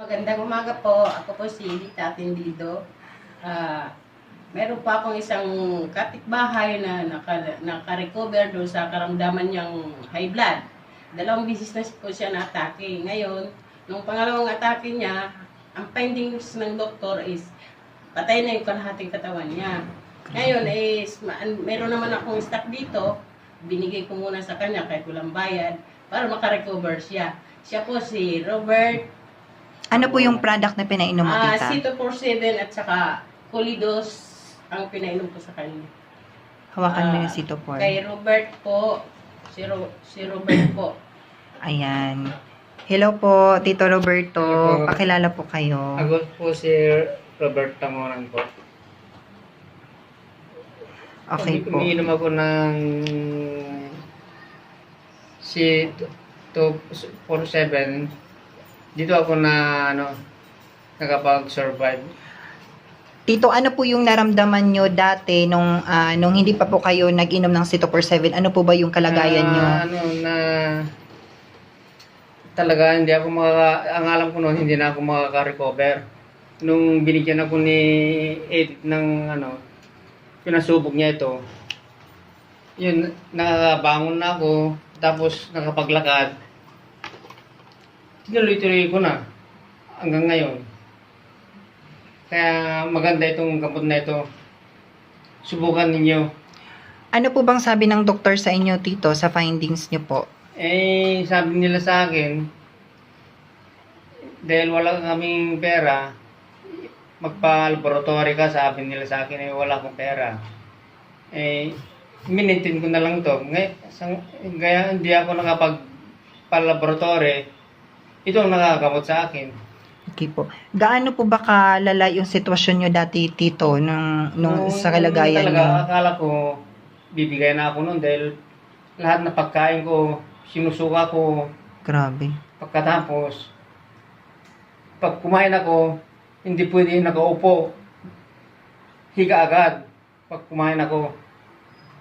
Magandang umaga po. Ako po si Lita Atendido. Meron pa akong isang kapitbahay na naka-recover doon sa karamdaman niyang high blood. 2 beses na po siya na-atake. Ngayon, nung pangalawang atake niya, ang findings ng doktor is patay na yung kalahating katawan niya. Ngayon is, meron naman akong stock dito. Binigay ko muna sa kanya kahit walang bayad para makarecover siya. Siya po si Robert. Ano po yung product na pinainom mo, tita? C247 at saka Colidos ang pinainom ko sa kanya. Hawakan mo yung C247. Kay Robert po, si Robert po. Ayan. Hello po, Tito Roberto. Hello po. Pakilala po kayo. Ako po si Robert Tamonan po. Okay po. Umiinom ako ng C247. Dito ako nakapag-survive. Tito, ano po yung naramdaman nyo dati nung hindi pa po kayo nag-inom ng C247? Ano po ba yung kalagayan nyo? Talaga hindi ako ang alam ko noon hindi na ako makaka-recover. Nung binigyan ako ni Edith ng pinasubok niya ito. Yun, nakakabangon na ako, tapos nakapaglakad. Tinuloy-tuloy ko na hanggang ngayon. Kaya maganda itong gamot na ito. Subukan ninyo. Ano po bang sabi ng doktor sa inyo, Tito, sa findings nyo po? Sabi nila sa akin, dahil wala kaming pera, magpa-laboratory ka, sabi nila sa akin, wala akong pera. Minintin ko na lang to. Kaya hindi ako nakapag-laboratory. Ito ang nakakamot sa akin. Okay po. Gaano po ba kalala yung sitwasyon nyo dati, Tito, nung sa kalagayan nyo? Talaga, akala ko, bibigay na ako noon dahil lahat na pagkain ko, sinusuka ko. Grabe. Pagkatapos, pag kumain ako, hindi pwede nakaupo. Higa agad pag kumain ako.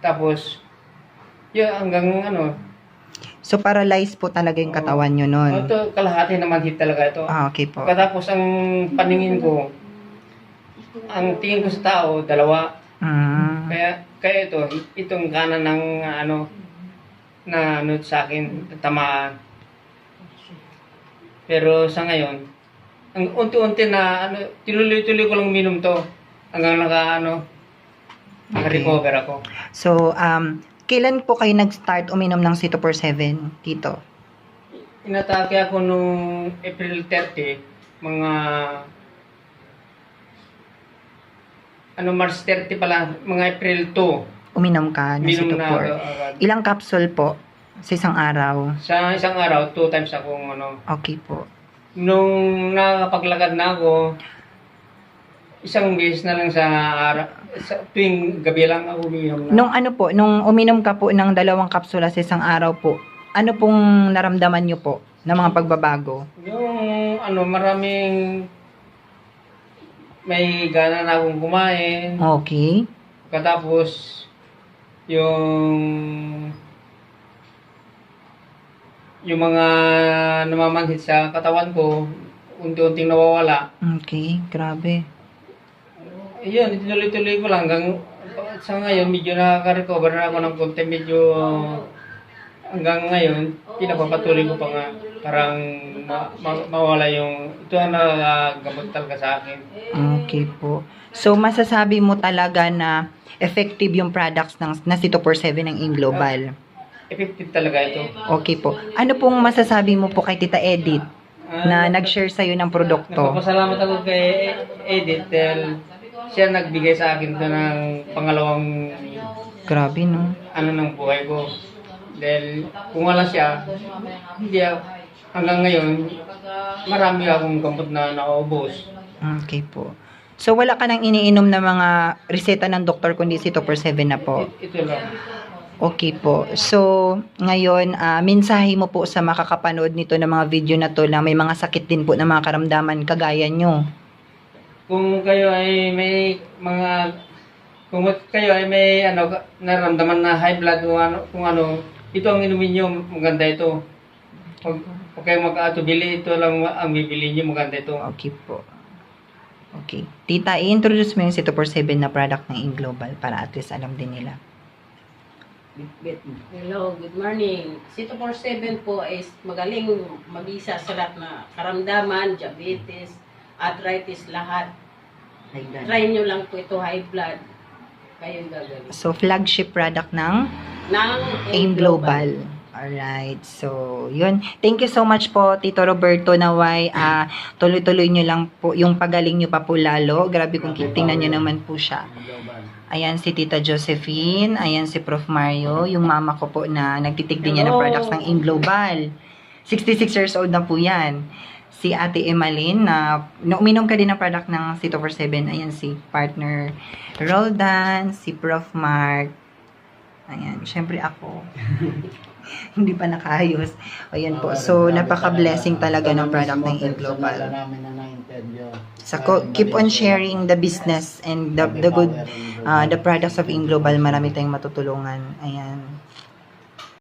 Tapos, yun hanggang So, paralyzed po talaga yung katawan nyo nun? ito, kalahati naman hit talaga ito. Okay po. Pagkatapos ang paningin ko, ang tingin ko sa tao, 2. Kaya itong kanan ng sa akin, tamaan. Pero sa ngayon, ang unti-unti na tinuloy-tuloy ko lang minom to hanggang naka-recover ako. So, kailan po kayo nag-start uminom ng C247, Tito? Inatake ako nung April 30, March 30 pala, mga April 2. Uminom ka ng Minom C247? na agad. Ilang capsule po sa isang araw? Sa isang araw, 2 times akong Okay po. Nung nakapaglakad na ako, isang beses na lang sa tuwing gabi lang ako uminom na. Nung uminom ka po ng 2 kapsula sa isang araw po, ano pong naramdaman nyo po ng mga pagbabago? Yung maraming may gana na akong kumain. Okay. Katapos yung mga namamanhit sa katawan ko, unti-unting nawawala. Okay, grabe. Yun, tinuloy-tuloy ko lang hanggang sa ngayon, medyo nakaka-recover na ako ng konti, medyo hanggang ngayon, pinapapatuloy ko pa nga, parang mawala yung, ito ang nagagamot talaga sa akin. Okay po. So, masasabi mo talaga na effective yung products na C247 ng AIM Global? Effective talaga ito. Okay po. Ano pong masasabi mo po kay Tita Edith na nag-share sa'yo ng produkto? Nagpapasalamat ako kay Edith dahil siya nagbigay sa akin ito ng pangalawang Grabe, no? ng buhay ko. Dahil kung wala siya, hindi hanggang ngayon, marami akong gamot na naubos. Okay po. So, wala ka nang iniinom na mga reseta ng doktor kundi C247 na po? Ito lang. Okay po. So, ngayon, mensahe mo po sa makakapanood nito ng mga video na to na may mga sakit din po na mga karamdaman kagaya nyo. Kung kayo ay may naramdaman na high blood o ito ang inumin nyo, maganda ito. Huwag kayong mag-atubili. Ito lang ang bibili nyo. Maganda ito. Okay po. Okay. Tita, i-introduce mo yung C247 na product ng Inglobal para at least alam din nila. Hello, good morning. C247 po is magaling mag-isa sa lahat na karamdaman, diabetes, arthritis, lahat. Try nyo lang po ito, high blood. Kayo gagawin. So, flagship product ng Nang AIM Global. Alright. So, yun. Thank you so much po, Tito Roberto, naway. Tuloy-tuloy nyo lang po yung pagaling nyo pa po lalo. Grabe kung tingnan nyo naman po siya. Ayan si Tita Josephine. Ayan si Prof. Mario. Yung mama ko po na nagtitig din niya ng products ng AIM Global. 66 years old na po yan. Si Ate Emalyn na uminom ka din ng product ng C247. Ayan si partner Roldan, si Prof. Mark. Ayan, syempre ako. Hindi pa nakaayos. Ayan po. So, napaka-blessing talaga ng product ng AIM Global. So, keep on sharing the business and the good, the products of AIM Global. Marami tayong matutulungan. Ayan.